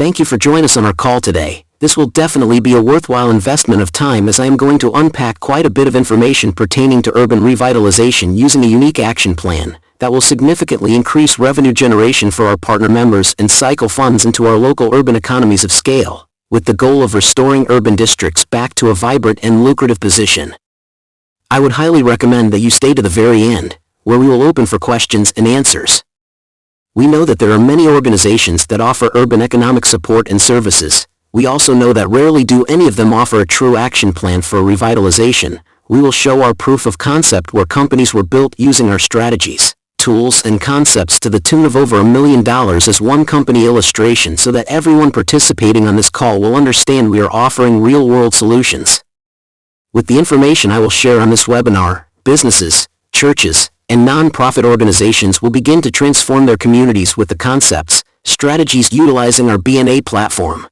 Thank you for joining us on our call today. This will definitely be a worthwhile investment of time, as I am going to unpack quite a bit of information pertaining to urban revitalization using a unique action plan that will significantly increase revenue generation for our partner members and cycle funds into our local urban economies of scale, with the goal of restoring urban districts back to a vibrant and lucrative position. I would highly recommend that you stay to the very end, where we will open for questions and answers. We know that there are many organizations that offer urban economic support and services. We also know that rarely do any of them offer a true action plan for revitalization. We will show our proof of concept where companies were built using our strategies, tools, and concepts to the tune of over $1 million as one company illustration, so that everyone participating on this call will understand we are offering real-world solutions. With the information I will share on this webinar, businesses, churches, and non-profit organizations will begin to transform their communities with the concepts, strategies utilizing our BNA platform.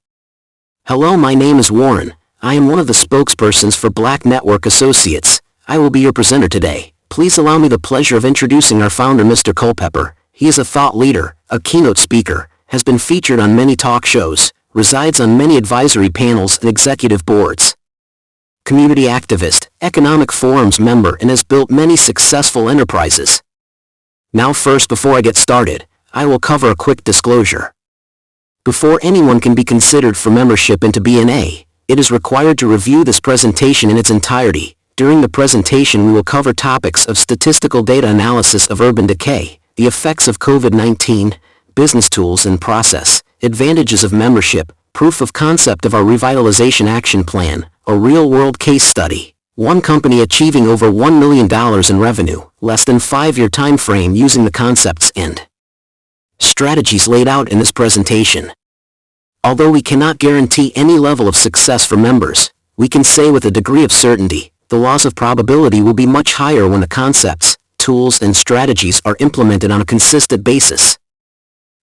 Hello, my name is Warren. I am one of the spokespersons for Black Network Associates. I will be your presenter today. Please allow me the pleasure of introducing our founder, Mr. Culpepper. He is a thought leader, a keynote speaker, has been featured on many talk shows, resides on many advisory panels and executive boards. Community activist, economic forums member, and has built many successful enterprises. Now first, before I get started, I will cover a quick disclosure. Before anyone can be considered for membership into BNA, it is required to review this presentation in its entirety. During the presentation we will cover topics of statistical data analysis of urban decay, the effects of COVID-19, business tools and process, advantages of membership, proof of concept of our revitalization action plan, a real-world case study, one company achieving over $1 million in revenue, less than 5-year time frame using the concepts and strategies laid out in this presentation. Although we cannot guarantee any level of success for members, we can say with a degree of certainty, the laws of probability will be much higher when the concepts, tools, and strategies are implemented on a consistent basis.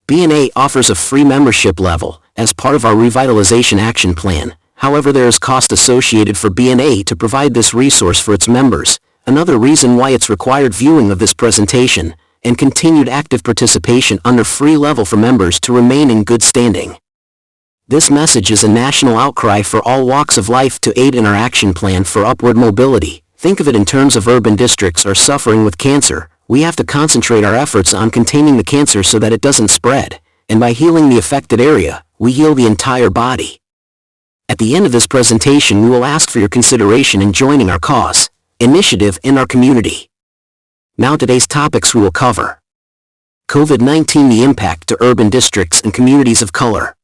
BNA offers a free membership level as part of our revitalization action plan. However, there is cost associated for BNA to provide this resource for its members, another reason why it's required viewing of this presentation, and continued active participation under free level for members to remain in good standing. This message is a national outcry for all walks of life to aid in our action plan for upward mobility. Think of it in terms of urban districts are suffering with cancer. We have to concentrate our efforts on containing the cancer so that it doesn't spread, and by healing the affected area, we heal the entire body. At the end of this presentation we will ask for your consideration in joining our cause, initiative, in our community. Now today's topics we will cover. COVID-19, the impact to urban districts and communities of color.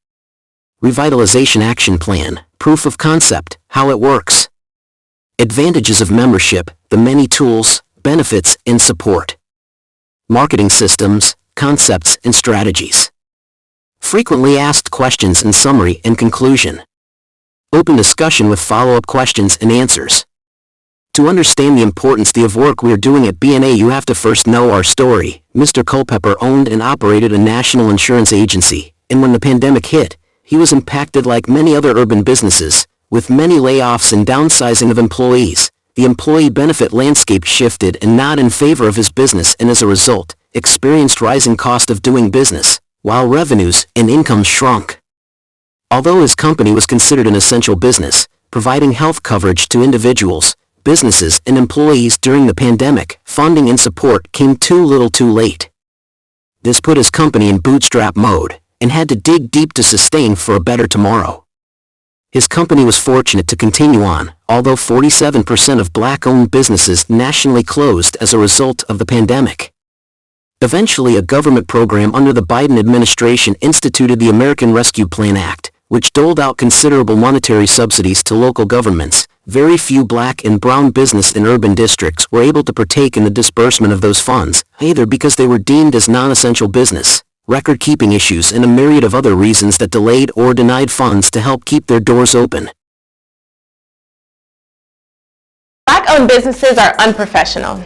Revitalization action plan, proof of concept, how it works. Advantages of membership, the many tools, benefits, and support. Marketing systems, concepts, and strategies. Frequently asked questions and summary and conclusion. Open discussion with follow-up questions and answers. To understand the importance of work we are doing at BNA, you have to first know our story. Mr. Culpepper owned and operated a national insurance agency, and when the pandemic hit, he was impacted like many other urban businesses, with many layoffs and downsizing of employees. The employee benefit landscape shifted and not in favor of his business, and as a result, experienced rising cost of doing business, while revenues and incomes shrunk. Although his company was considered an essential business, providing health coverage to individuals, businesses, and employees during the pandemic, funding and support came too little too late. This put his company in bootstrap mode, and had to dig deep to sustain for a better tomorrow. His company was fortunate to continue on, although 47% of Black-owned businesses nationally closed as a result of the pandemic. Eventually, a government program under the Biden administration instituted the American Rescue Plan Act, which doled out considerable monetary subsidies to local governments. Very few Black and brown business in urban districts were able to partake in the disbursement of those funds, either because they were deemed as non-essential business, record-keeping issues, and a myriad of other reasons that delayed or denied funds to help keep their doors open. Black-owned businesses are unprofessional.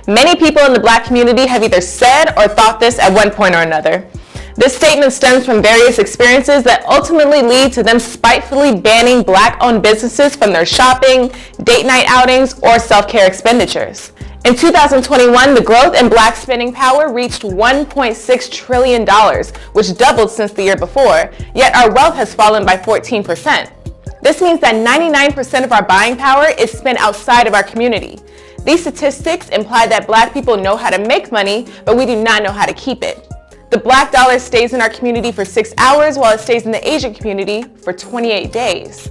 Many people in the Black community have either said or thought this at one point or another. This statement stems from various experiences that ultimately lead to them spitefully banning Black-owned businesses from their shopping, date night outings, or self-care expenditures. In 2021, the growth in Black spending power reached $1.6 trillion, which doubled since the year before, yet our wealth has fallen by 14%. This means that 99% of our buying power is spent outside of our community. These statistics imply that Black people know how to make money, but we do not know how to keep it. The Black dollar stays in our community for 6 hours, while it stays in the Asian community for 28 days.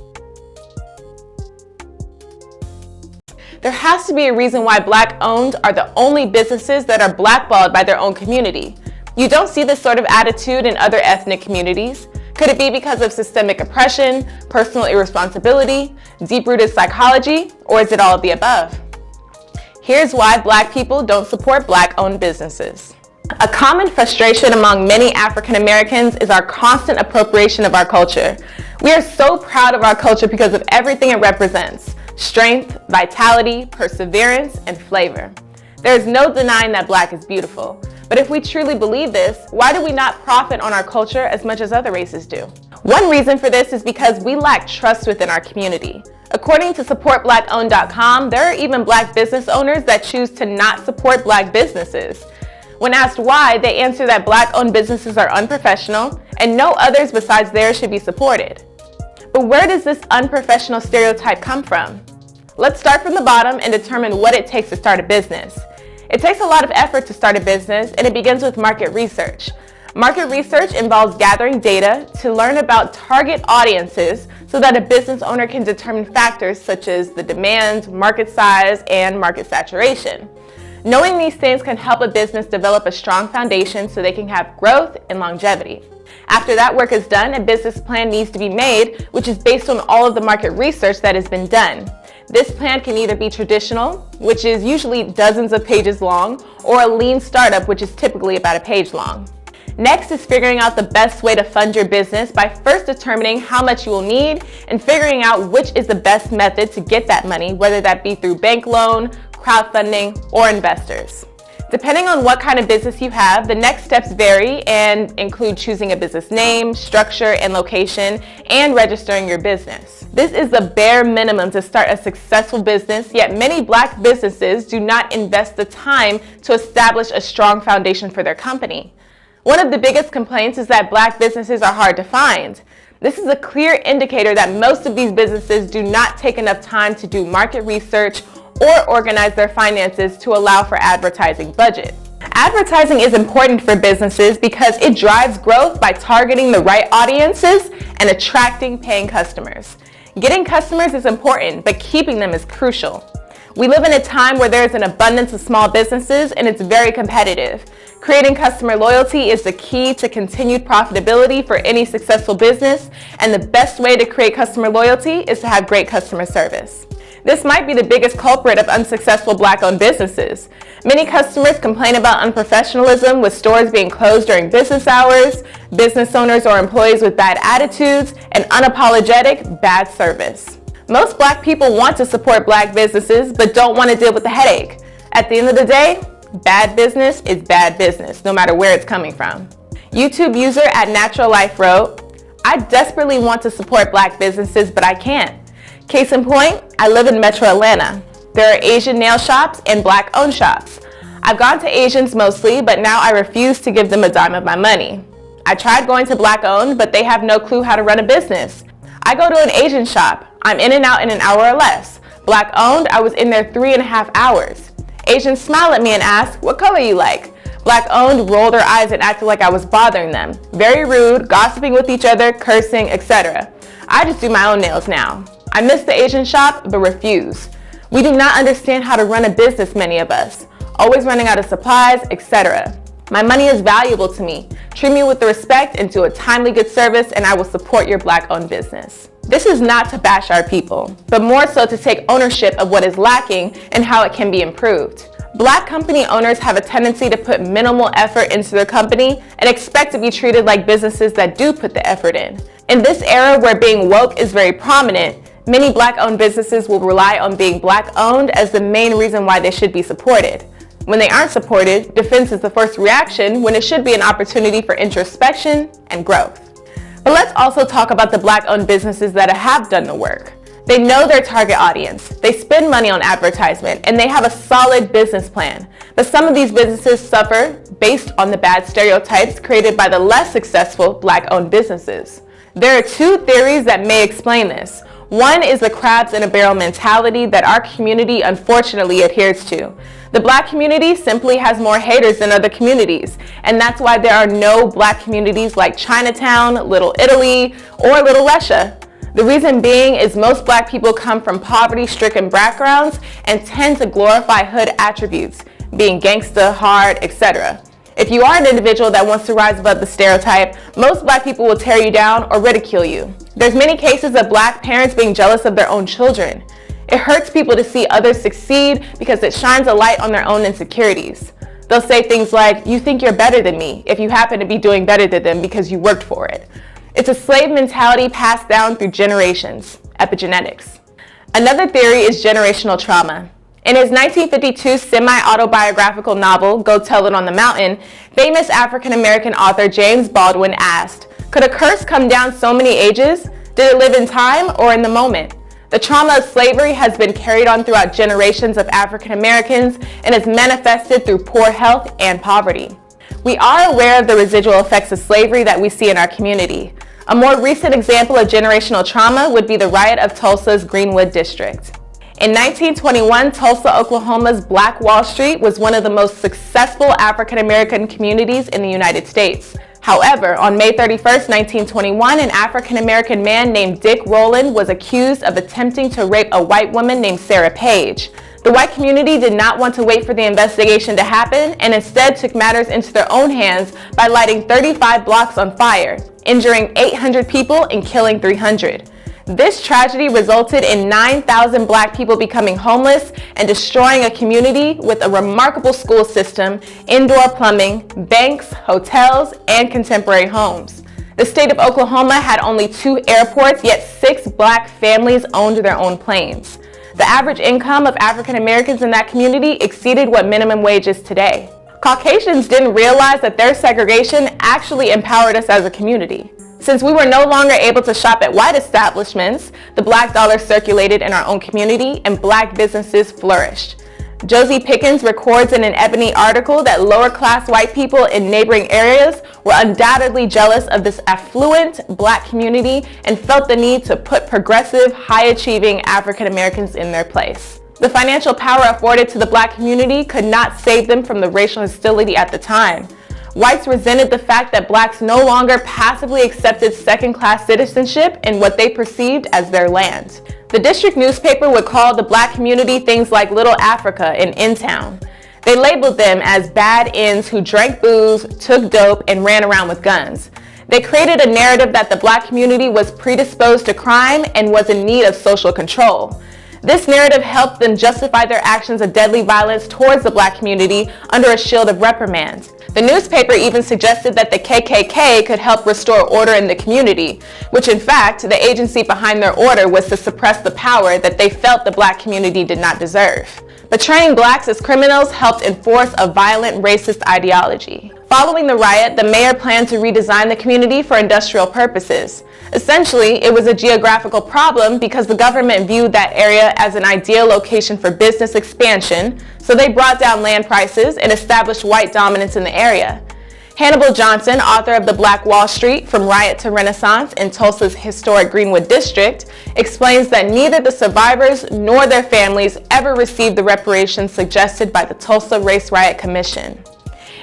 There has to be a reason why Black-owned are the only businesses that are blackballed by their own community. You don't see this sort of attitude in other ethnic communities. Could it be because of systemic oppression, personal irresponsibility, deep-rooted psychology, or is it all of the above? Here's why Black people don't support Black-owned businesses. A common frustration among many African Americans is our constant appropriation of our culture. We are so proud of our culture because of everything it represents: strength, vitality, perseverance, and flavor. There is no denying that Black is beautiful. But if we truly believe this, why do we not profit on our culture as much as other races do? One reason for this is because we lack trust within our community. According to supportblackowned.com, there are even Black business owners that choose to not support Black businesses. When asked why, they answer that Black-owned businesses are unprofessional and no others besides theirs should be supported. But where does this unprofessional stereotype come from? Let's start from the bottom and determine what it takes to start a business. It takes a lot of effort to start a business, and it begins with market research. Market research involves gathering data to learn about target audiences so that a business owner can determine factors such as the demand, market size, and market saturation. Knowing these things can help a business develop a strong foundation so they can have growth and longevity. After that work is done, a business plan needs to be made, which is based on all of the market research that has been done. This plan can either be traditional, which is usually dozens of pages long, or a lean startup, which is typically about a page long. Next is figuring out the best way to fund your business by first determining how much you will need and figuring out which is the best method to get that money, whether that be through bank loan, crowdfunding, or investors. Depending on what kind of business you have, the next steps vary and include choosing a business name, structure, and location, and registering your business. This is the bare minimum to start a successful business, yet many Black businesses do not invest the time to establish a strong foundation for their company. One of the biggest complaints is that Black businesses are hard to find. This is a clear indicator that most of these businesses do not take enough time to do market research or organize their finances to allow for advertising budget. Advertising is important for businesses because it drives growth by targeting the right audiences and attracting paying customers. Getting customers is important, but keeping them is crucial. We live in a time where there is an abundance of small businesses and it's very competitive. Creating customer loyalty is the key to continued profitability for any successful business, and the best way to create customer loyalty is to have great customer service. This might be the biggest culprit of unsuccessful Black-owned businesses. Many customers complain about unprofessionalism, with stores being closed during business hours, business owners or employees with bad attitudes, and unapologetic bad service. Most Black people want to support Black businesses but don't want to deal with the headache. At the end of the day, bad business is bad business, no matter where it's coming from. YouTube user at Natural Life wrote, "I desperately want to support Black businesses, but I can't. Case in point, I live in Metro Atlanta. There are Asian nail shops and Black-owned shops. I've gone to Asians mostly, but now I refuse to give them a dime of my money. I tried going to Black-owned, but they have no clue how to run a business. I go to an Asian shop. I'm in and out in an hour or less. Black-owned, I was in there 3.5 hours. Asians smile at me and ask, 'What color you like?' Black-owned rolled their eyes and acted like I was bothering them. Very rude, gossiping with each other, cursing, etc. I just do my own nails now. I miss the Asian shop, but refuse. We do not understand how to run a business, many of us. Always running out of supplies, etc. My money is valuable to me. Treat me with the respect and do a timely good service, and I will support your Black-owned business." This is not to bash our people, but more so to take ownership of what is lacking and how it can be improved. Black company owners have a tendency to put minimal effort into their company and expect to be treated like businesses that do put the effort in. In this era where being woke is very prominent, many Black-owned businesses will rely on being Black-owned as the main reason why they should be supported. When they aren't supported, defense is the first reaction when it should be an opportunity for introspection and growth. But let's also talk about the Black-owned businesses that have done the work. They know their target audience, they spend money on advertisement, and they have a solid business plan. But some of these businesses suffer based on the bad stereotypes created by the less successful Black-owned businesses. There are two theories that may explain this. One is the crabs in a barrel mentality that our community unfortunately adheres to. The Black community simply has more haters than other communities, and that's why there are no Black communities like Chinatown, Little Italy, or Little Russia. The reason being is most Black people come from poverty-stricken backgrounds and tend to glorify hood attributes, being gangsta, hard, etc. If you are an individual that wants to rise above the stereotype, most Black people will tear you down or ridicule you. There's many cases of Black parents being jealous of their own children. It hurts people to see others succeed because it shines a light on their own insecurities. They'll say things like, "You think you're better than me," if you happen to be doing better than them because you worked for it. It's a slave mentality passed down through generations, epigenetics. Another theory is generational trauma. In his 1952 semi-autobiographical novel, Go Tell It on the Mountain, famous African-American author James Baldwin asked, "Could a curse come down so many ages? Did it live in time or in the moment?" The trauma of slavery has been carried on throughout generations of African Americans and is manifested through poor health and poverty. We are aware of the residual effects of slavery that we see in our community. A more recent example of generational trauma would be the riot of Tulsa's Greenwood district. In 1921, Tulsa, Oklahoma's Black Wall Street was one of the most successful African American communities in the United States. However, on May 31, 1921, an African-American man named Dick Rowland was accused of attempting to rape a white woman named Sarah Page. The white community did not want to wait for the investigation to happen and instead took matters into their own hands by lighting 35 blocks on fire, injuring 800 people and killing 300. This tragedy resulted in 9,000 Black people becoming homeless and destroying a community with a remarkable school system, indoor plumbing, banks, hotels, and contemporary homes. The state of Oklahoma had only 2 airports, yet 6 Black families owned their own planes. The average income of African Americans in that community exceeded what minimum wage is today. Caucasians didn't realize that their segregation actually empowered us as a community. Since we were no longer able to shop at white establishments, the Black dollar circulated in our own community and Black businesses flourished. Josie Pickens records in an Ebony article that lower-class white people in neighboring areas were undoubtedly jealous of this affluent Black community and felt the need to put progressive, high-achieving African Americans in their place. The financial power afforded to the Black community could not save them from the racial hostility at the time. Whites resented the fact that Blacks no longer passively accepted second-class citizenship in what they perceived as their land. The district newspaper would call the Black community things like Little Africa and In-Town. They labeled them as bad ends who drank booze, took dope, and ran around with guns. They created a narrative that the Black community was predisposed to crime and was in need of social control. This narrative helped them justify their actions of deadly violence towards the Black community under a shield of reprimand. The newspaper even suggested that the KKK could help restore order in the community, which in fact, the agency behind their order was to suppress the power that they felt the Black community did not deserve. Portraying Blacks as criminals helped enforce a violent racist ideology. Following the riot, the mayor planned to redesign the community for industrial purposes. Essentially, it was a geographical problem because the government viewed that area as an ideal location for business expansion, so they brought down land prices and established white dominance in the area. Hannibal Johnson, author of The Black Wall Street, From Riot to Renaissance in Tulsa's historic Greenwood district, explains that neither the survivors nor their families ever received the reparations suggested by the Tulsa Race Riot Commission.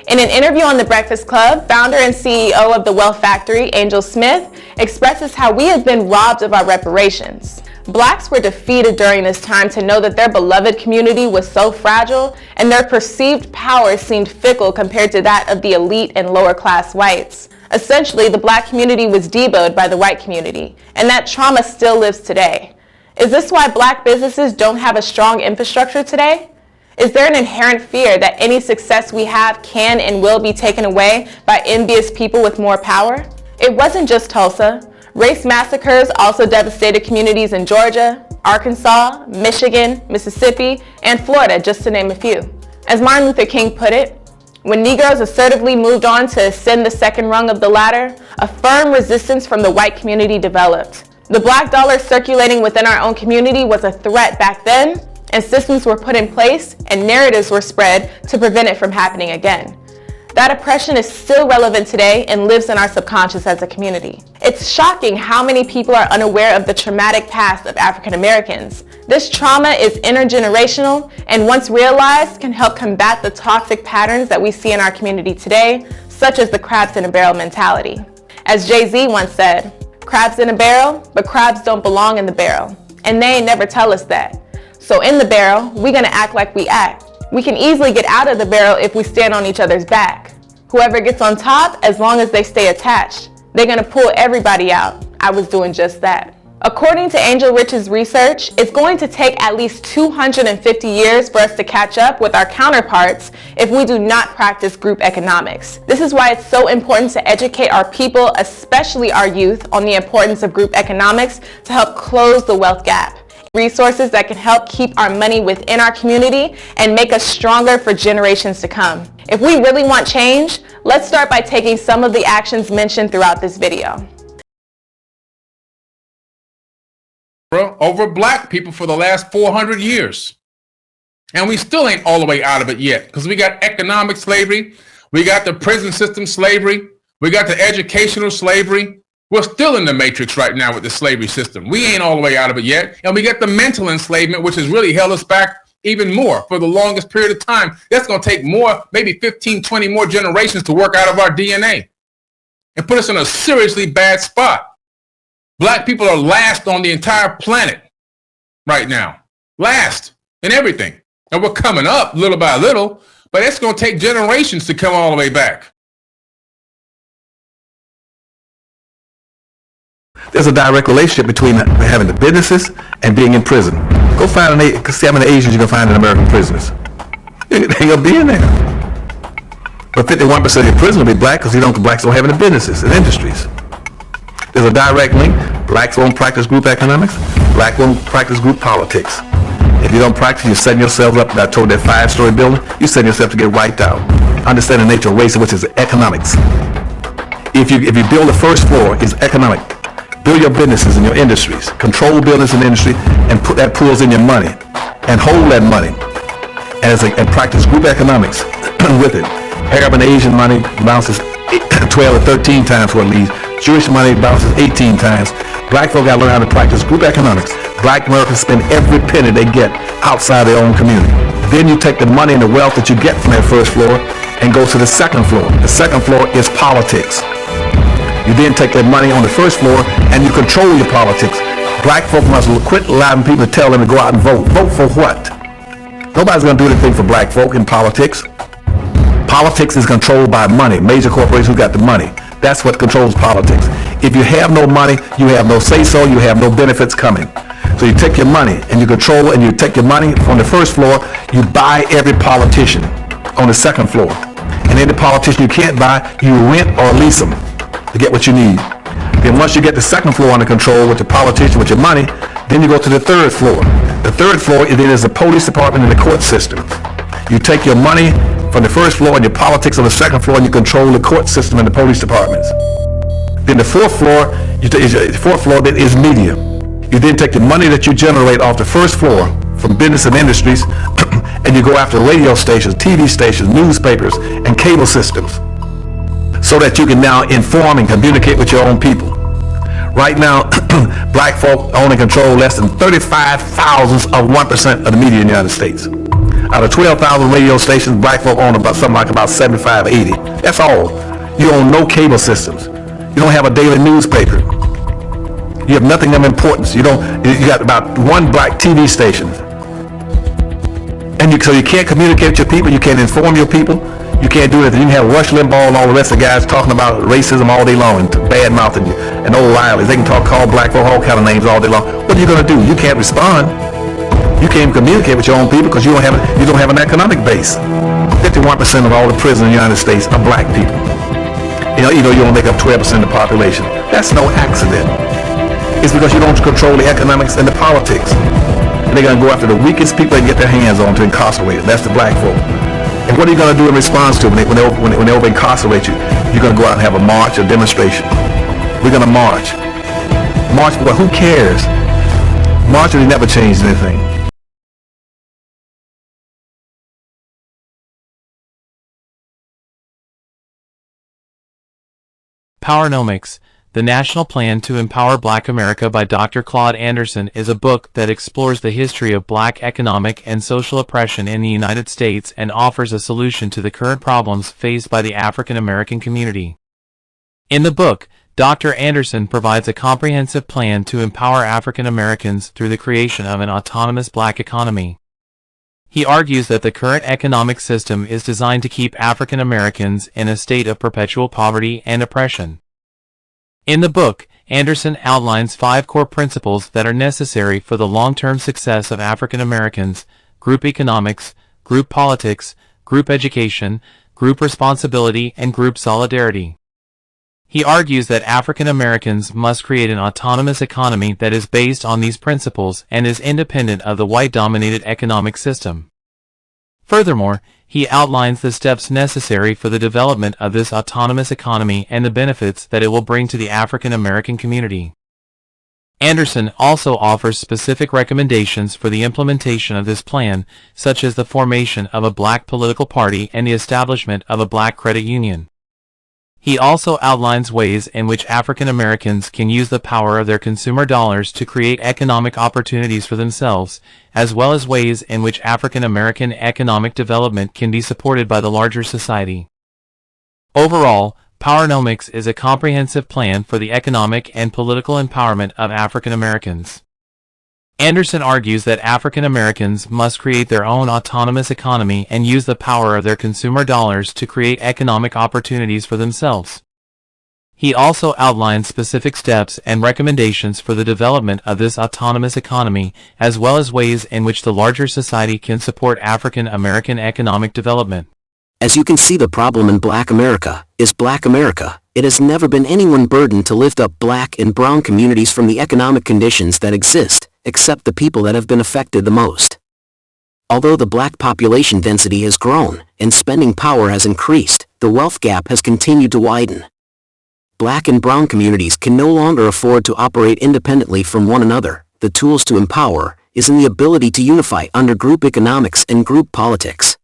In an interview on The Breakfast Club, founder and CEO of the Wealth Factory, Angel Smith, expresses how we have been robbed of our reparations. Blacks were defeated during this time to know that their beloved community was so fragile and their perceived power seemed fickle compared to that of the elite and lower class whites. Essentially, the Black community was deboned by the white community, and that trauma still lives today. Is this why Black businesses don't have a strong infrastructure today? Is there an inherent fear that any success we have can and will be taken away by envious people with more power? It wasn't just Tulsa. Race massacres also devastated communities in Georgia, Arkansas, Michigan, Mississippi, and Florida, just to name a few. As Martin Luther King put it, when Negroes assertively moved on to ascend the second rung of the ladder, a firm resistance from the white community developed. The black dollar circulating within our own community was a threat back then, and systems were put in place and narratives were spread to prevent it from happening again. That oppression is still relevant today and lives in our subconscious as a community. It's shocking how many people are unaware of the traumatic past of African Americans. This trauma is intergenerational and once realized can help combat the toxic patterns that we see in our community today, such as the crabs in a barrel mentality. As Jay-Z once said, "Crabs in a barrel, but crabs don't belong in the barrel." And they ain't never tell us that. So in the barrel, we gonna act like we act. We can easily get out of the barrel if we stand on each other's back. Whoever gets on top, as long as they stay attached, they're gonna pull everybody out. I was doing just that. According to Angel Rich's research, it's going to take at least 250 years for us to catch up with our counterparts if we do not practice group economics. This is why it's so important to educate our people, especially our youth, on the importance of group economics to help close the wealth gap. Resources that can help keep our money within our community and make us stronger for generations to come. If we really want change, let's start by taking some of the actions mentioned throughout this video. Over black people for the last 400 years. And we still ain't all the way out of it yet, because we got economic slavery, we got the prison system slavery, we got the educational slavery. We're still in the matrix right now with the slavery system. We ain't all the way out of it yet. And we get the mental enslavement, which has really held us back even more for the longest period of time. That's going to take more, maybe 15, 20 more generations to work out of our DNA and put us in a seriously bad spot. Black people are last on the entire planet right now. Last in everything. And we're coming up little by little, but it's going to take generations to come all the way back. There's a direct relationship between having the businesses and being in prison. Go find see how many Asians you can find in American prisons. They're going to be in there. But 51% of your prison will be black because blacks don't have any businesses and industries. There's a direct link. Blacks won't practice group economics. Blacks won't practice group politics. If you don't practice, you're setting yourself up. I told that 5-story building, you're setting yourself to get wiped out. Understand the nature of race, which is economics. If you build the first floor, it's economic. Build your businesses and your industries. Control business and industry and put that pools in your money and hold that money and practice group economics with it. Arab and Asian money bounces 12 or 13 times what it leaves. Jewish money bounces 18 times. Black folk got to learn how to practice group economics. Black Americans spend every penny they get outside their own community. Then you take the money and the wealth that you get from that first floor and go to the second floor. The second floor is politics. You then take that money on the first floor and you control your politics. Black folk must quit allowing people to tell them to go out and vote. Vote for what? Nobody's going to do anything for black folk in politics. Politics is controlled by money. Major corporations who got the money. That's what controls politics. If you have no money, you have no say-so, you have no benefits coming. So you take your money and you control and you take your money on the first floor, you buy every politician on the second floor. And any politician you can't buy, you rent or lease them to get what you need. Then once you get the second floor under control with the politician, with your money, then you go to the third floor. The third floor then is the police department and the court system. You take your money from the first floor and your politics on the second floor and you control the court system and the police departments. Then the fourth floor, then is media. You then take the money that you generate off the first floor from business and industries and you go after radio stations, TV stations, newspapers, and cable systems, so that you can now inform and communicate with your own people. Right now, black folk only control less than 35 thousandths of 1% of the media in the United States. Out of 12,000 radio stations, black folk own about 75, 80. That's all. You own no cable systems. You don't have a daily newspaper. You have nothing of importance. You got about one black TV station. And so you can't communicate with your people, you can't inform your people. You can't do anything. You can have Rush Limbaugh and all the rest of the guys talking about racism all day long and bad-mouthing you and old Riley's. They can call black folk all kind of names all day long. What are you going to do? You can't respond. You can't communicate with your own people because you don't have an economic base. 51% of all the prisoners in the United States are black people. You only make up 12% of the population. That's no accident. It's because you don't control the economics and the politics. And they're going to go after the weakest people they can get their hands on to incarcerate them. That's the black folk. And what are you going to do in response to when they over incarcerate you? You're going to go out and have a march, a demonstration. We're going to march March, well, who cares? March really never changed anything. Powernomics, The National Plan to Empower Black America by Dr. Claude Anderson is a book that explores the history of black economic and social oppression in the United States and offers a solution to the current problems faced by the African American community. In the book, Dr. Anderson provides a comprehensive plan to empower African Americans through the creation of an autonomous black economy. He argues that the current economic system is designed to keep African Americans in a state of perpetual poverty and oppression. In the book, Anderson outlines 5 core principles that are necessary for the long-term success of African Americans: group economics, group politics, group education, group responsibility, and group solidarity. He argues that African Americans must create an autonomous economy that is based on these principles and is independent of the white-dominated economic system. Furthermore, he outlines the steps necessary for the development of this autonomous economy and the benefits that it will bring to the African American community. Anderson also offers specific recommendations for the implementation of this plan, such as the formation of a black political party and the establishment of a black credit union. He also outlines ways in which African Americans can use the power of their consumer dollars to create economic opportunities for themselves, as well as ways in which African American economic development can be supported by the larger society. Overall, Powernomics is a comprehensive plan for the economic and political empowerment of African Americans. Anderson argues that African Americans must create their own autonomous economy and use the power of their consumer dollars to create economic opportunities for themselves. He also outlines specific steps and recommendations for the development of this autonomous economy, as well as ways in which the larger society can support African American economic development. As you can see, the problem in Black America is Black America. It has never been anyone's burden to lift up Black and brown communities from the economic conditions that exist, except the people that have been affected the most. Although the Black population density has grown and spending power has increased, the wealth gap has continued to widen. Black and brown communities can no longer afford to operate independently from one another. The tools to empower is in the ability to unify under group economics and group politics.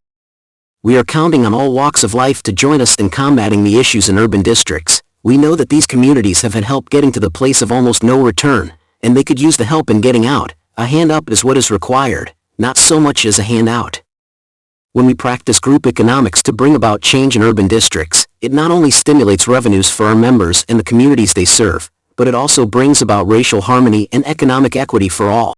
We are counting on all walks of life to join us in combating the issues in urban districts. We know that these communities have had help getting to the place of almost no return, and they could use the help in getting out. A hand up is what is required, not so much as a hand out. When we practice group economics to bring about change in urban districts, it not only stimulates revenues for our members and the communities they serve, but it also brings about racial harmony and economic equity for all.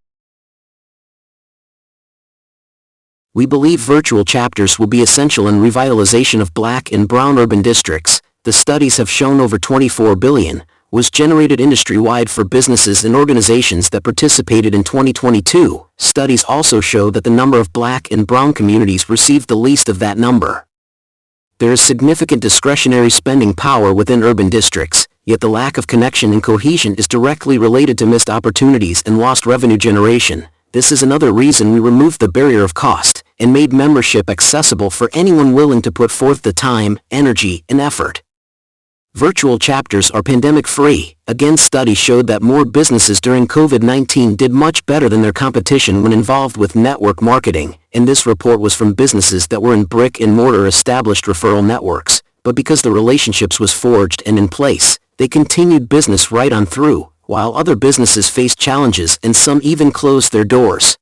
We believe virtual chapters will be essential in revitalization of Black and brown urban districts. The studies have shown over $24 billion was generated industry-wide for businesses and organizations that participated in 2022. Studies also show that the number of Black and brown communities received the least of that number. There is significant discretionary spending power within urban districts, yet the lack of connection and cohesion is directly related to missed opportunities and lost revenue generation. This is another reason we removed the barrier of cost and made membership accessible for anyone willing to put forth the time, energy, and effort. Virtual chapters are pandemic-free. Again, studies showed that more businesses during COVID-19 did much better than their competition when involved with network marketing, and this report was from businesses that were in brick-and-mortar established referral networks, but because the relationships was forged and in place, they continued business right on through, while other businesses faced challenges and some even closed their doors.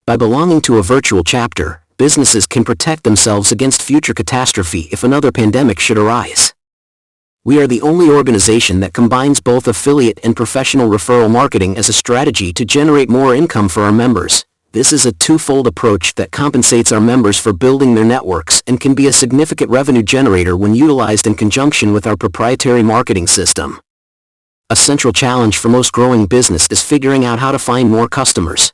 By belonging to a virtual chapter, businesses can protect themselves against future catastrophe if another pandemic should arise. We are the only organization that combines both affiliate and professional referral marketing as a strategy to generate more income for our members. This is a twofold approach that compensates our members for building their networks and can be a significant revenue generator when utilized in conjunction with our proprietary marketing system. A central challenge for most growing business is figuring out how to find more customers.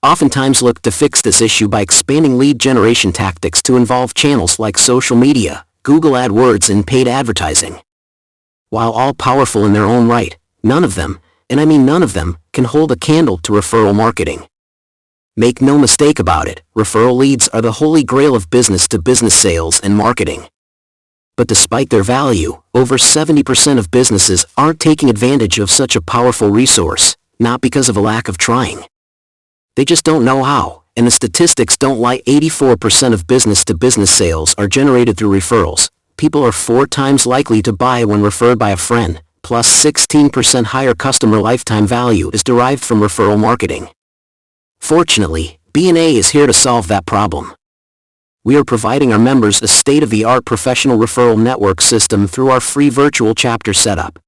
Oftentimes look to fix this issue by expanding lead generation tactics to involve channels like social media, Google AdWords, and paid advertising. While all powerful in their own right, none of them, and I mean none of them, can hold a candle to referral marketing. Make no mistake about it, referral leads are the holy grail of business-to-business sales and marketing. But despite their value, over 70% of businesses aren't taking advantage of such a powerful resource, not because of a lack of trying. They just don't know how, and the statistics don't lie. 84% of business-to-business sales are generated through referrals. People are 4 times likely to buy when referred by a friend, plus 16% higher customer lifetime value is derived from referral marketing. Fortunately, BNA is here to solve that problem. We are providing our members a state-of-the-art professional referral network system through our free virtual chapter setup.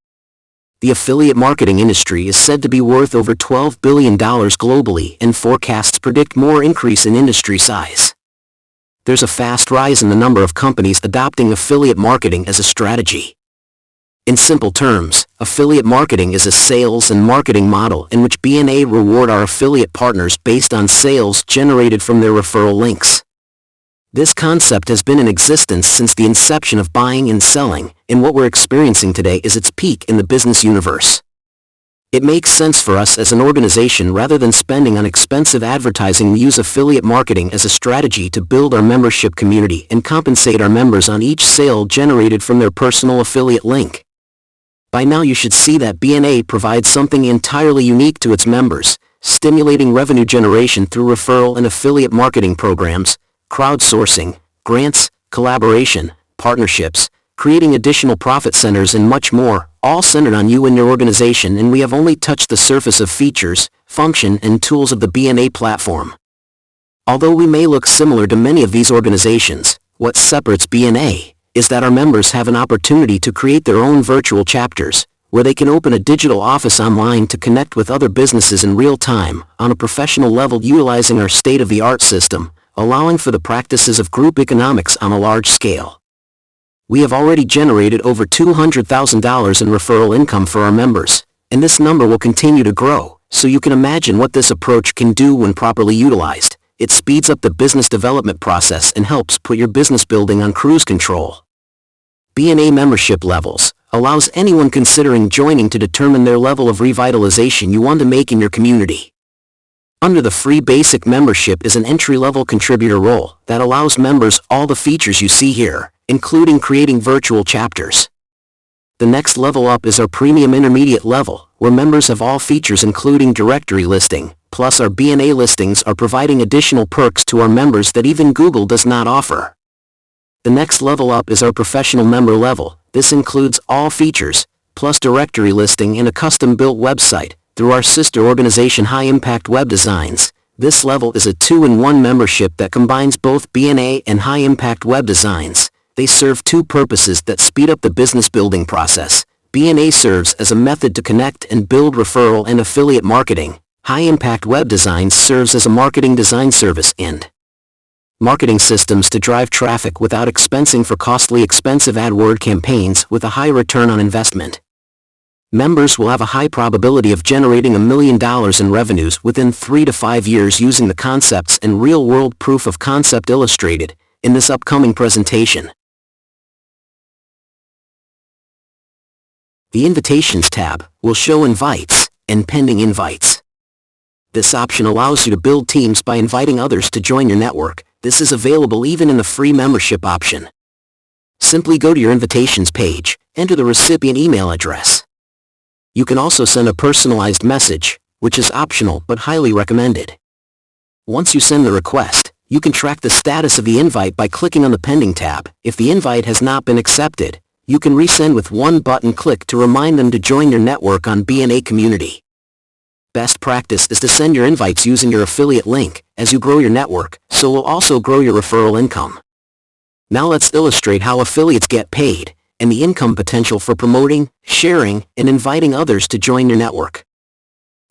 The affiliate marketing industry is said to be worth over $12 billion globally, and forecasts predict more increase in industry size. There's a fast rise in the number of companies adopting affiliate marketing as a strategy. In simple terms, affiliate marketing is a sales and marketing model in which BNA reward our affiliate partners based on sales generated from their referral links. This concept has been in existence since the inception of buying and selling, and what we're experiencing today is its peak in the business universe. It makes sense for us as an organization, rather than spending on expensive advertising, to use affiliate marketing as a strategy to build our membership community and compensate our members on each sale generated from their personal affiliate link. By now you should see that BNA provides something entirely unique to its members, stimulating revenue generation through referral and affiliate marketing programs, crowdsourcing, grants, collaboration, partnerships, creating additional profit centers, and much more, all centered on you and your organization, and we have only touched the surface of features, function, and tools of the BNA platform. Although we may look similar to many of these organizations, what separates BNA is that our members have an opportunity to create their own virtual chapters, where they can open a digital office online to connect with other businesses in real time, on a professional level, utilizing our state-of-the-art system, allowing for the practices of group economics on a large scale. We have already generated over $200,000 in referral income for our members, and this number will continue to grow, so you can imagine what this approach can do when properly utilized. It speeds up the business development process and helps put your business building on cruise control. BNA membership levels allows anyone considering joining to determine their level of revitalization you want to make in your community. Under the free basic membership is an entry-level contributor role that allows members all the features you see here, including creating virtual chapters. The next level up is our premium intermediate level, where members have all features including directory listing, plus our BNA listings are providing additional perks to our members that even Google does not offer. The next level up is our professional member level. This includes all features, plus directory listing and a custom-built website, through our sister organization High Impact Web Designs. This level is a 2-in-1 membership that combines both BNA and High Impact Web Designs. They serve 2 purposes that speed up the business building process. BNA serves as a method to connect and build referral and affiliate marketing. High Impact Web Designs serves as a marketing design service and marketing systems to drive traffic without expensing for costly expensive AdWord campaigns with a high return on investment. Members will have a high probability of generating $1 million in revenues within 3 to 5 years using the concepts and real-world proof of concept illustrated in this upcoming presentation. The Invitations tab will show invites and pending invites. This option allows you to build teams by inviting others to join your network. This is available even in the free membership option. Simply go to your invitations page, enter the recipient email address. You can also send a personalized message, which is optional but highly recommended. Once you send the request, you can track the status of the invite by clicking on the Pending tab. If the invite has not been accepted, you can resend with one button click to remind them to join your network on BNA Community. Best practice is to send your invites using your affiliate link. As you grow your network, so will also grow your referral income. Now let's illustrate how affiliates get paid, and the income potential for promoting, sharing, and inviting others to join your network.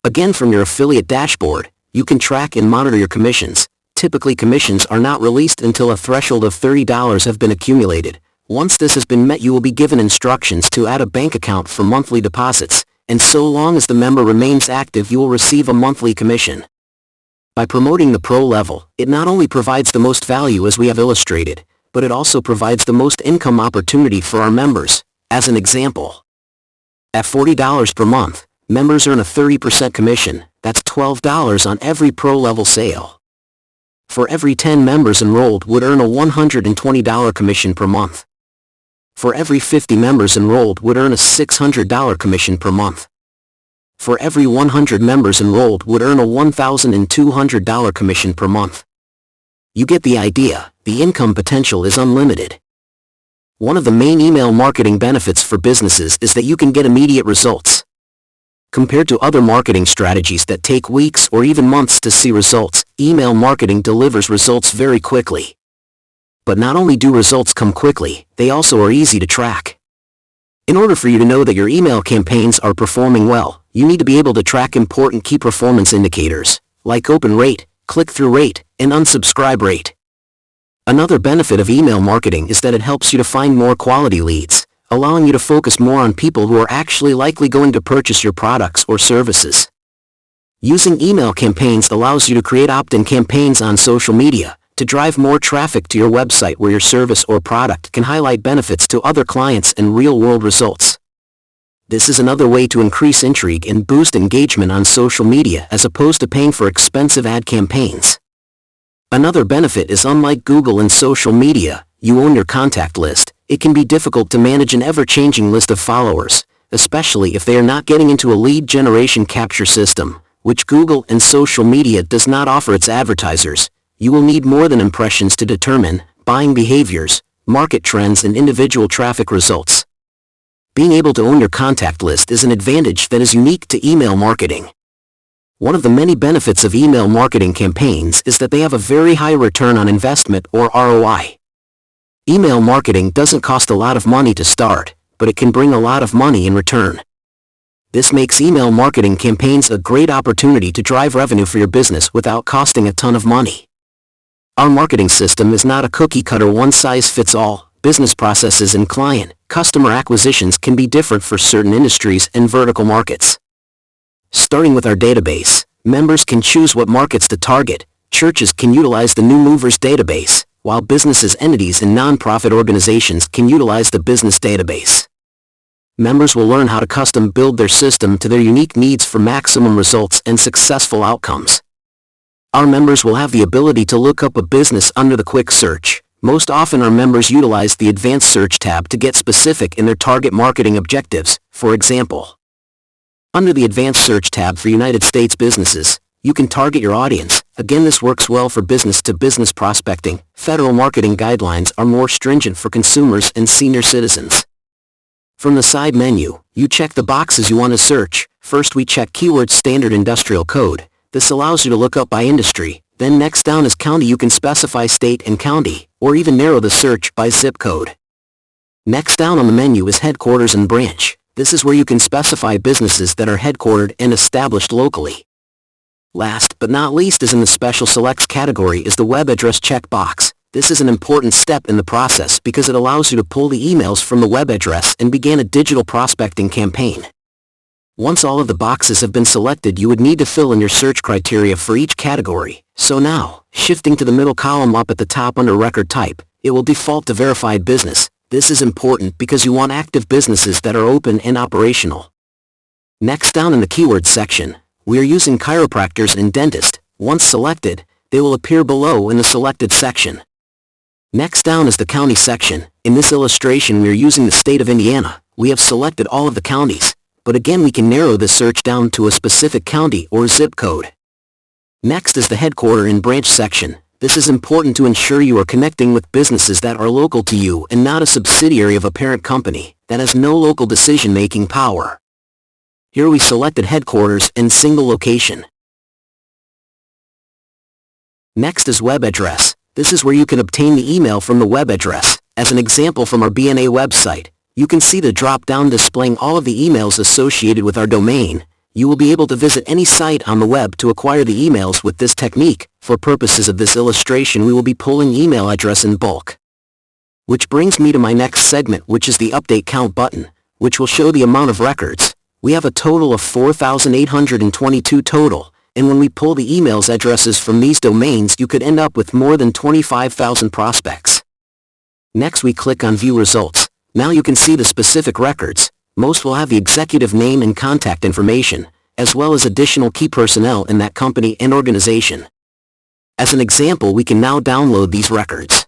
Again, from your affiliate dashboard, you can track and monitor your commissions. Typically, commissions are not released until a threshold of $30 have been accumulated. Once this has been met, you will be given instructions to add a bank account for monthly deposits, and so long as the member remains active, you will receive a monthly commission. By promoting the pro level, it not only provides the most value as we have illustrated, but it also provides the most income opportunity for our members. As an example, at $40 per month, members earn a 30% commission. That's $12 on every pro level sale. For every 10 members enrolled would earn a $120 commission per month. For every 50 members enrolled would earn a $600 commission per month. For every 100 members enrolled would earn a $1,200 commission per month. You get the idea, the income potential is unlimited. One of the main email marketing benefits for businesses is that you can get immediate results. Compared to other marketing strategies that take weeks or even months to see results, email marketing delivers results very quickly. But not only do results come quickly, they also are easy to track. In order for you to know that your email campaigns are performing well, you need to be able to track important key performance indicators, like open rate, click-through rate, and unsubscribe rate. Another benefit of email marketing is that it helps you to find more quality leads, allowing you to focus more on people who are actually likely going to purchase your products or services. Using email campaigns allows you to create opt-in campaigns on social media, to drive more traffic to your website where your service or product can highlight benefits to other clients and real-world results. This is another way to increase intrigue and boost engagement on social media as opposed to paying for expensive ad campaigns. Another benefit is, unlike Google and social media, you own your contact list. It can be difficult to manage an ever-changing list of followers, especially if they are not getting into a lead generation capture system, which Google and social media does not offer its advertisers. You will need more than impressions to determine buying behaviors, market trends, and individual traffic results. Being able to own your contact list is an advantage that is unique to email marketing. One of the many benefits of email marketing campaigns is that they have a very high return on investment, or ROI. Email marketing doesn't cost a lot of money to start, but it can bring a lot of money in return. This makes email marketing campaigns a great opportunity to drive revenue for your business without costing a ton of money. Our marketing system is not a cookie-cutter one-size-fits-all. Business processes and customer acquisitions can be different for certain industries and vertical markets. Starting with our database, members can choose what markets to target. Churches can utilize the New Movers database, while businesses, entities, and nonprofit organizations can utilize the business database. Members will learn how to custom build their system to their unique needs for maximum results and successful outcomes. Our members will have the ability to look up a business under the quick search. Most often our members utilize the advanced search tab to get specific in their target marketing objectives. For example, under the advanced search tab for United States businesses, you can target your audience. Again, this works well for business-to-business prospecting. Federal marketing guidelines are more stringent for consumers and senior citizens. From the side menu, you check the boxes you want to search. First, we check keyword standard industrial code. This allows you to look up by industry. Then next down is county. You can specify state and county, or even narrow the search by zip code. Next down on the menu is headquarters and branch. This is where you can specify businesses that are headquartered and established locally. Last but not least is in the special selects category is the web address checkbox. This is an important step in the process because it allows you to pull the emails from the web address and begin a digital prospecting campaign. Once all of the boxes have been selected, you would need to fill in your search criteria for each category. So now, shifting to the middle column up at the top under record type, it will default to verified business. This is important because you want active businesses that are open and operational. Next down in the keywords section, we are using chiropractors and dentists. Once selected, they will appear below in the selected section. Next down is the county section. In this illustration we are using the state of Indiana. We have selected all of the counties, but again we can narrow the search down to a specific county or zip code. Next is the headquarter and branch section. This is important to ensure you are connecting with businesses that are local to you and not a subsidiary of a parent company that has no local decision-making power. Here we selected headquarters and single location. Next is web address. This is where you can obtain the email from the web address. As an example from our BNA website, you can see the drop-down displaying all of the emails associated with our domain. You will be able to visit any site on the web to acquire the emails with this technique. For purposes of this illustration, we will be pulling email address in bulk. Which brings me to my next segment, which is the update count button, which will show the amount of records. We have a total of 4,822 total, and when we pull the emails addresses from these domains, you could end up with more than 25,000 prospects. Next we click on View Results. Now you can see the specific records. Most will have the executive name and contact information, as well as additional key personnel in that company and organization. As an example, we can now download these records.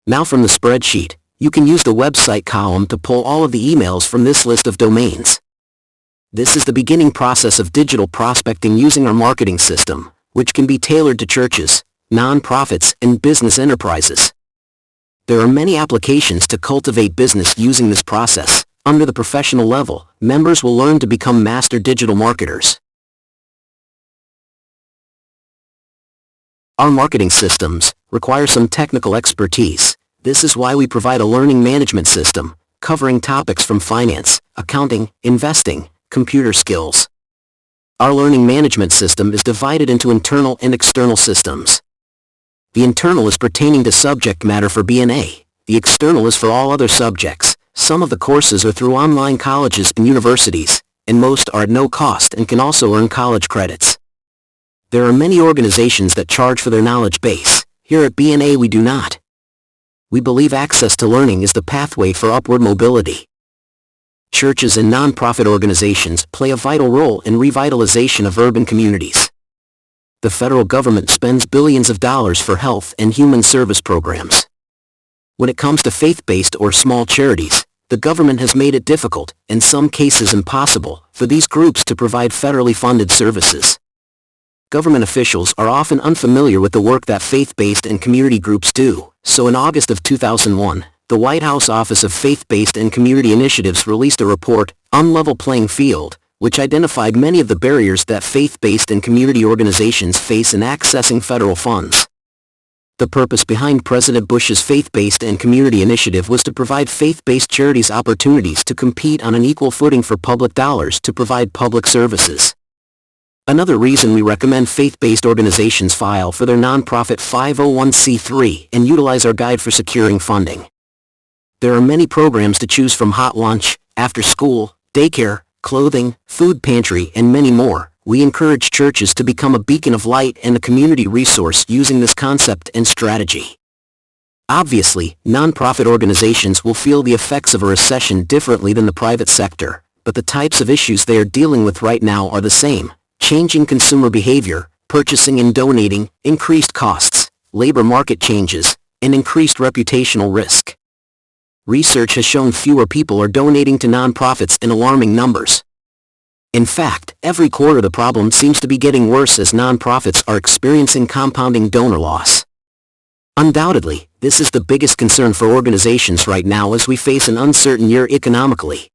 Now from the spreadsheet, You can use the website column to pull all of the emails from this list of domains. This is the beginning process of digital prospecting using our marketing system, which can be tailored to churches, nonprofits, and business enterprises. There are many applications to cultivate business using this process. Under the professional level, members will learn to become master digital marketers. Our marketing systems require some technical expertise. This is why we provide a learning management system, covering topics from finance, accounting, investing, computer skills. Our learning management system is divided into internal and external systems. The internal is pertaining to subject matter for BNA. The external is for all other subjects. Some of the courses are through online colleges and universities, and most are at no cost and can also earn college credits. There are many organizations that charge for their knowledge base. Here at BNA we do not. We believe access to learning is the pathway for upward mobility. Churches and nonprofit organizations play a vital role in revitalization of urban communities. The federal government spends billions of dollars for health and human service programs. When it comes to faith-based or small charities, the government has made it difficult, in some cases impossible, for these groups to provide federally funded services. Government officials are often unfamiliar with the work that faith-based and community groups do, so in August of 2001, the White House Office of Faith-Based and Community Initiatives released a report, Unlevel Playing Field, which identified many of the barriers that faith-based and community organizations face in accessing federal funds. The purpose behind President Bush's Faith-Based and Community Initiative was to provide faith-based charities opportunities to compete on an equal footing for public dollars to provide public services. Another reason we recommend faith-based organizations file for their nonprofit 501c3 and utilize our guide for securing funding. There are many programs to choose from: hot lunch, after school, daycare, clothing, food pantry, and many more. We encourage churches to become a beacon of light and a community resource using this concept and strategy. Obviously, nonprofit organizations will feel the effects of a recession differently than the private sector, but the types of issues they are dealing with right now are the same: changing consumer behavior, purchasing and donating, increased costs, labor market changes, and increased reputational risk. Research has shown fewer people are donating to nonprofits in alarming numbers. In fact, every quarter the problem seems to be getting worse as nonprofits are experiencing compounding donor loss. Undoubtedly, this is the biggest concern for organizations right now as we face an uncertain year economically.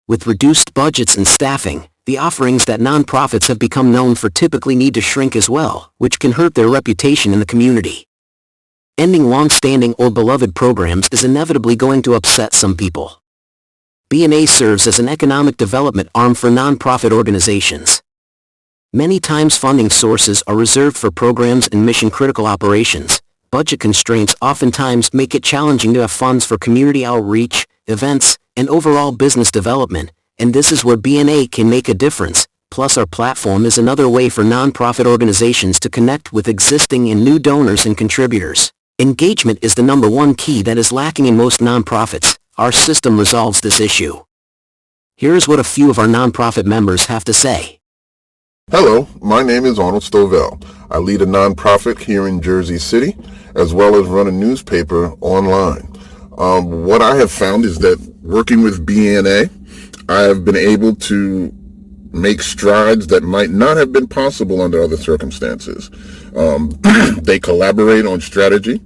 With reduced budgets and staffing, the offerings that nonprofits have become known for typically need to shrink as well, which can hurt their reputation in the community. Ending long-standing or beloved programs is inevitably going to upset some people. BNA serves as an economic development arm for nonprofit organizations. Many times funding sources are reserved for programs and mission-critical operations. Budget constraints oftentimes make it challenging to have funds for community outreach, events, and overall business development, and this is where BNA can make a difference. Plus, our platform is another way for nonprofit organizations to connect with existing and new donors and contributors. Engagement is the number one key that is lacking in most nonprofits. Our system resolves this issue. Here's what a few of our nonprofit members have to say. Hello, my name is Arnold Stovell. I lead a nonprofit here in Jersey City, as well as run a newspaper online. What I have found is that working with BNA, I have been able to make strides that might not have been possible under other circumstances. They collaborate on strategy.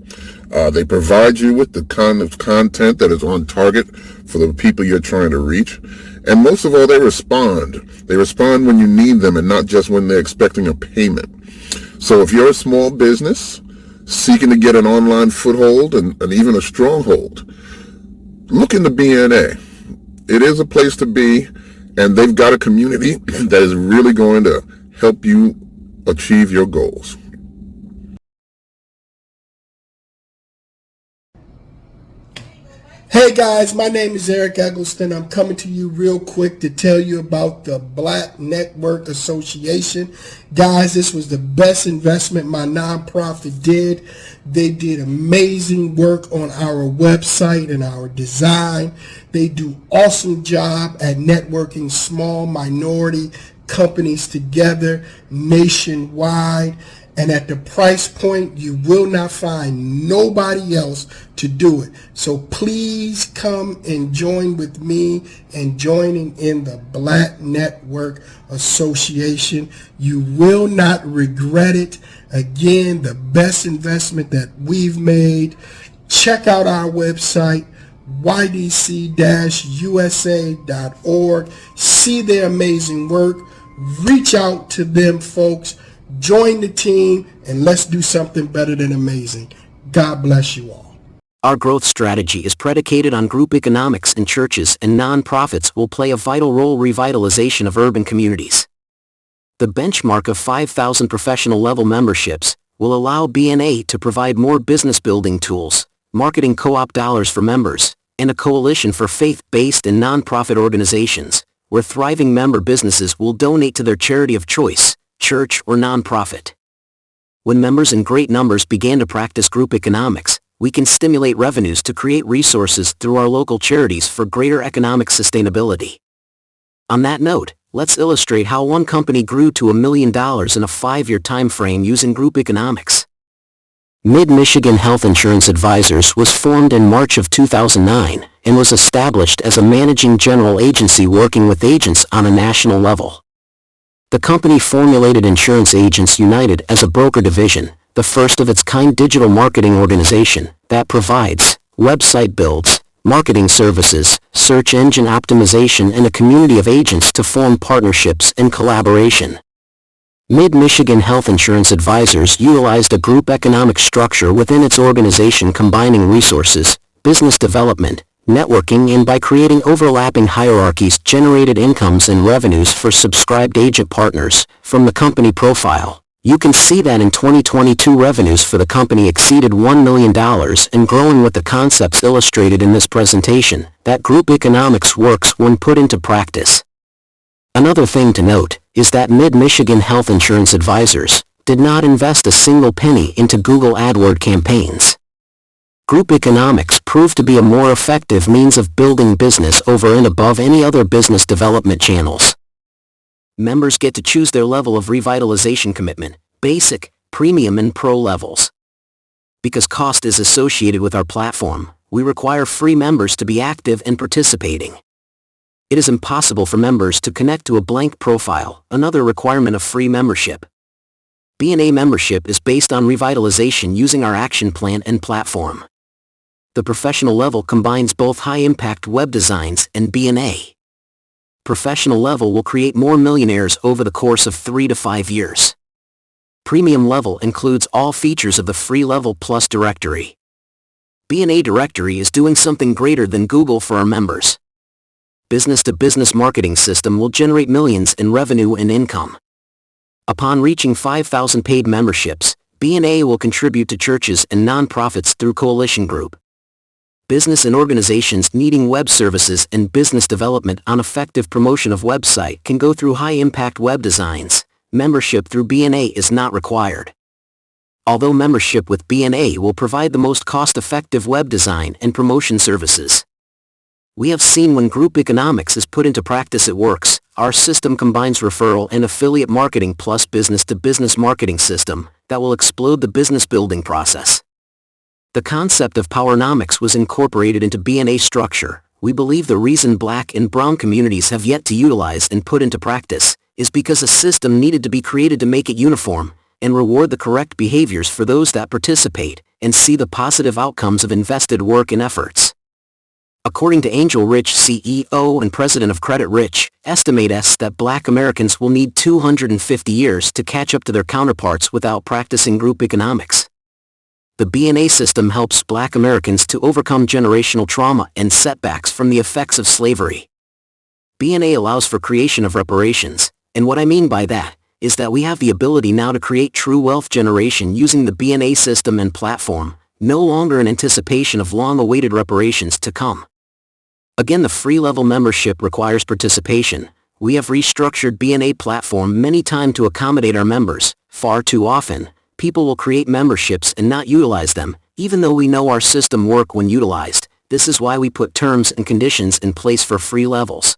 They provide you with the kind of content that is on target for the people you're trying to reach. And most of all, they respond. They respond when you need them and not just when they're expecting a payment. So if you're a small business seeking to get an online foothold and even a stronghold, look into BNA. It is a place to be, and they've got a community that is really going to help you achieve your goals. Hey guys, my name is Eric Eggleston. I'm coming to you real quick to tell you about the Black Network Association. Guys, this was the best investment my nonprofit did. They did amazing work on our website and our design. They do awesome job at networking small minority companies together nationwide. and at the price point you will not find nobody else to do it. So please come and join with me in joining in the Black Network Association. You will not regret it. Again, the best investment that we've made. Check out our website, ydc-usa.org. See their amazing work. Reach out to them, folks. Join the team, and let's do something better than amazing. God bless you all. Our growth strategy is predicated on group economics, and churches and nonprofits will play a vital role in revitalization of urban communities. The benchmark of 5,000 professional-level memberships will allow BNA to provide more business-building tools, marketing co-op dollars for members, and a coalition for faith-based and nonprofit organizations, where thriving member businesses will donate to their charity of choice, church or nonprofit. When members in great numbers began to practice group economics, we can stimulate revenues to create resources through our local charities for greater economic sustainability. On that note, let's illustrate how one company grew to $1 million in a 5-year time frame using group economics. Mid-Michigan Health Insurance Advisors was formed in March of 2009 and was established as a managing general agency working with agents on a national level. The company formulated Insurance Agents United as a broker division, the first of its kind digital marketing organization that provides website builds, marketing services, search engine optimization, and a community of agents to form partnerships and collaboration. Mid-Michigan Health Insurance Advisors utilized a group economic structure within its organization, combining resources, business development, networking, and by creating overlapping hierarchies generated incomes and revenues for subscribed agent partners. From the company profile, you can see that in 2022 revenues for the company exceeded $1 million and growing. With the concepts illustrated in this presentation, that group economics works when put into practice. Another thing to note is that Mid-Michigan Health Insurance Advisors did not invest a single penny into Google AdWords campaigns. Group economics proved to be a more effective means of building business over and above any other business development channels. Members get to choose their level of revitalization commitment, basic, premium, and pro levels. Because cost is associated with our platform, we require free members to be active and participating. It is impossible for members to connect to a blank profile, another requirement of free membership. BNA membership is based on revitalization using our action plan and platform. The professional level combines both high-impact web designs and BNA. Professional level will create more millionaires over the course of 3 to 5 years. Premium level includes all features of the free Level Plus directory. BNA directory is doing something greater than Google for our members. Business-to-business marketing system will generate millions in revenue and income. Upon reaching 5,000 paid memberships, BNA will contribute to churches and nonprofits through Coalition Group. Business and organizations needing web services and business development on effective promotion of website can go through high-impact web designs. Membership through BNA is not required. Although membership with BNA will provide the most cost-effective web design and promotion services. We have seen when group economics is put into practice it works. Our system combines referral and affiliate marketing plus business-to-business marketing system that will explode the business building process. The concept of Powernomics was incorporated into BNA structure. We believe the reason Black and Brown communities have yet to utilize and put into practice is because a system needed to be created to make it uniform and reward the correct behaviors for those that participate and see the positive outcomes of invested work and efforts. According to Angel Rich, CEO and president of Credit Rich, estimates that Black Americans will need 250 years to catch up to their counterparts without practicing group economics. The BNA system helps Black Americans to overcome generational trauma and setbacks from the effects of slavery. BNA allows for creation of reparations, and what I mean by that is that we have the ability now to create true wealth generation using the BNA system and platform, no longer in anticipation of long-awaited reparations to come. Again, the free level membership requires participation. We have restructured BNA platform many times to accommodate our members. Far too often, people will create memberships and not utilize them, even though we know our system work when utilized. This is why we put terms and conditions in place for free levels.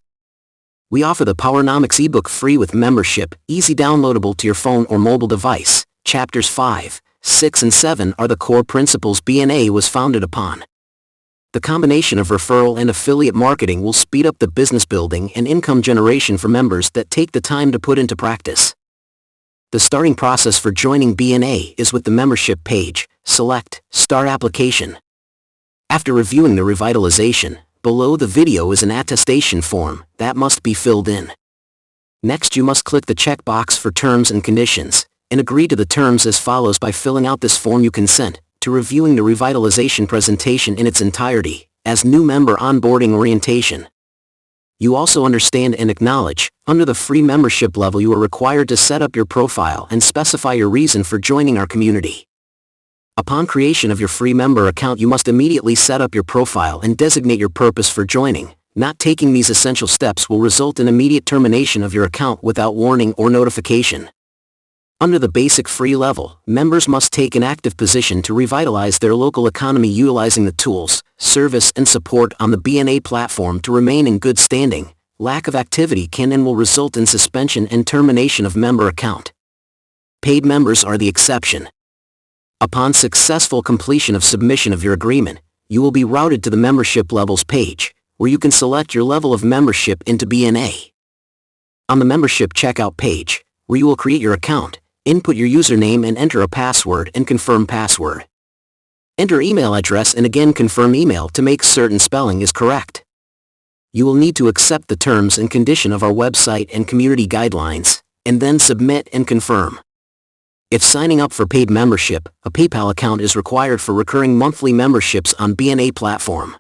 We offer the Powernomics ebook free with membership, easy downloadable to your phone or mobile device. Chapters 5, 6 and 7 are the core principles BNA was founded upon. The combination of referral and affiliate marketing will speed up the business building and income generation for members that take the time to put into practice. The starting process for joining BNA is with the membership page. Select Start Application. After reviewing the revitalization, below the video is an attestation form that must be filled in. Next, you must click the checkbox for Terms and Conditions and agree to the terms as follows. By filling out this form, you consent to reviewing the revitalization presentation in its entirety as new member onboarding orientation. You also understand and acknowledge, under the free membership level, you are required to set up your profile and specify your reason for joining our community. Upon creation of your free member account, you must immediately set up your profile and designate your purpose for joining. Not taking these essential steps will result in immediate termination of your account without warning or notification. Under the basic free level, members must take an active position to revitalize their local economy utilizing the tools, service and support on the BNA platform to remain in good standing. Lack of activity can and will result in suspension and termination of member account. Paid members are the exception. Upon successful completion of submission of your agreement, you will be routed to the membership levels page, where you can select your level of membership into BNA. On the membership checkout page, where you will create your account, input your username and enter a password and confirm password. Enter email address and again confirm email to make certain spelling is correct. You will need to accept the terms and condition of our website and community guidelines, and then submit and confirm. If signing up for paid membership, a PayPal account is required for recurring monthly memberships on BNA platform.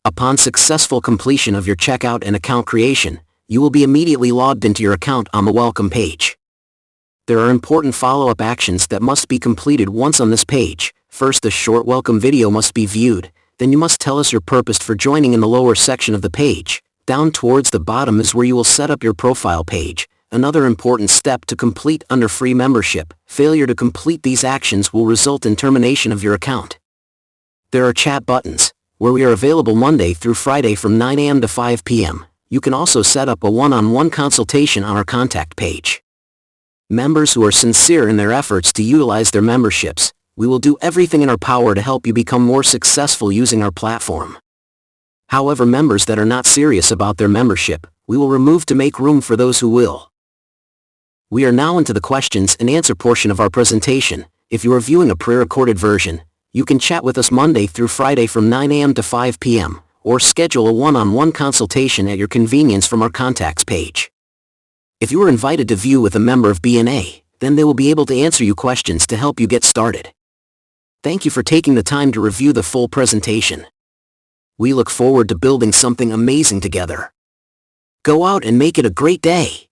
Upon successful completion of your checkout and account creation, you will be immediately logged into your account on the welcome page. There are important follow-up actions that must be completed once on this page. First, a short welcome video must be viewed, then you must tell us your purpose for joining in the lower section of the page. Down towards the bottom is where you will set up your profile page. Another important step to complete under free membership. Failure to complete these actions will result in termination of your account. There are chat buttons, where we are available Monday through Friday from 9 a.m. to 5 p.m. You can also set up a one-on-one consultation on our contact page. Members who are sincere in their efforts to utilize their memberships, we will do everything in our power to help you become more successful using our platform. However, members that are not serious about their membership, we will remove to make room for those who will. We are now into the questions and answer portion of our presentation. If you are viewing a pre-recorded version, you can chat with us Monday through Friday from 9 a.m. to 5 p.m., or schedule a one-on-one consultation at your convenience from our contacts page. If you are invited to view with a member of BNA, then they will be able to answer you questions to help you get started. Thank you for taking the time to review the full presentation. We look forward to building something amazing together. Go out and make it a great day.